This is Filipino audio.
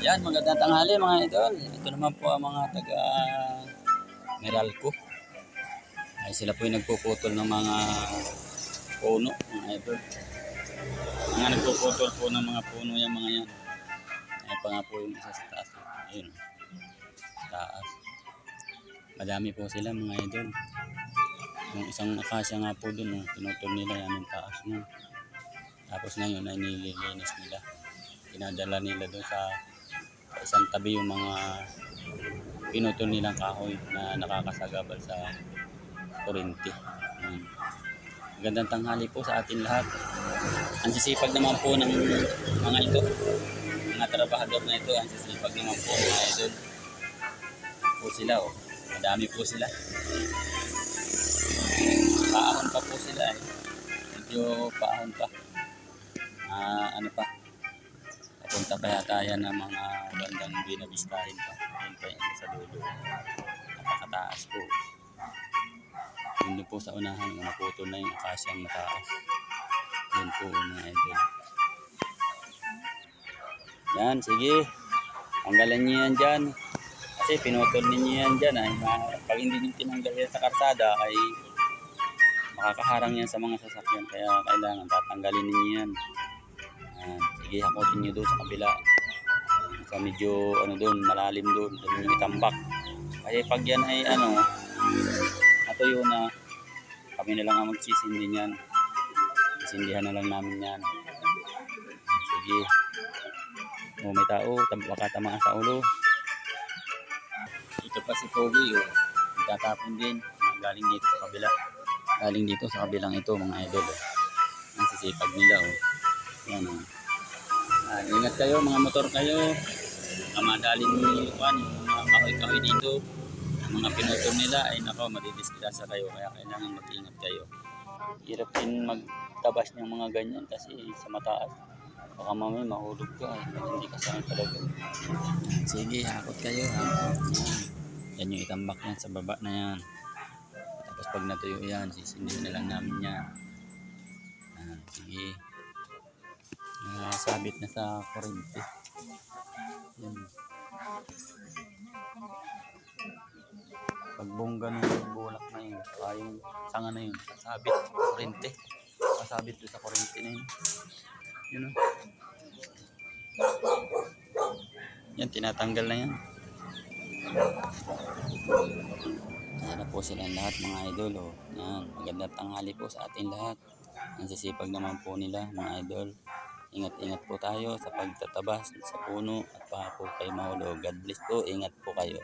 Yan, magandang tanghali mga idol. Ito naman po ang mga taga Meralco. Ay sila po yung nagpuputol ng mga puno, mga idol. Mga nagpuputol po ng mga puno yung mga yan. Ay pa nga po yung isa sa taas. Ayun, taas. Madami po sila mga idol. Yung isang akasya nga po dun, pinutol nila yan yung taas nun. Tapos ngayon ay nililinis nila. Pinadala nila doon sa isang tabi yung mga pinutol nilang kahoy na nakakasagabal sa kuryente. Magandang tanghali po sa atin lahat. Ang sisipag naman po ng mga ito, mga trabahador na ito, ang sisipag naman po mga idol. Po sila madami po sila. Paahon pa po sila medyo paahon pa. Ano pa? Papunta pa yata yan ng mga bandang binabistahin pa. Yun pa yan sa dulo. Napakataas po. Yun po sa unahan, naputol na yung akasyang mataas. Yun po mga idol. Yan, sige. Tanggalan nyo yan dyan. Kasi pinutol ninyo yan dyan. Pag hindi nyo tinanggal yan sa karsada ay makakaharang yan sa mga sasakyan. Kaya kailangan tatanggalin ninyo yan. Sige, hakutin nyo doon sa kabila. Sa medyo doon, malalim doon. Doon yung itambak. Kasi pag yan ay natuyo na, kami na lang ang magsisindi niyan. Sindihan na lang namin yan. Sige. May tao, baka tamaan sa ulo. Ito pa si Pogi, tatapon din. Galing dito sa kabila. Galing dito sa kabilang ito, mga idol. Ang sisipag nila, Yan, ingat kayo, mga motor kayo. Madaling yung mga kahoy-kahoy dito. Ang mga pinutol nila ay madidisgrasya kayo. Kaya kailangan mag-ingat kayo. Hirap din magtabas ng mga ganyan kasi sa mataas. Baka mamaya mahulog ka. Hindi ka saan talaga. Sige, hakot kayo. Yan yung itambak yan sa baba na yan. Tapos pag natuyo yan, sisindihin na lang namin yan. Sige. Sabit na sa kuryente. Yan. Pag bongga ng bulak na yun, yung sanga na yun, sasabit sa kuryente. Sasabit doon sa kuryente na yun. Yun Yan, tinatanggal na yan. Ayan na po silang lahat mga idol. Yan, magandang tanghali po sa ating lahat. Ang sisipag naman po nila mga idol. Ingat-ingat po tayo sa pagtatabas sa puno at baka po kayo mahulog. God bless po, ingat po kayo.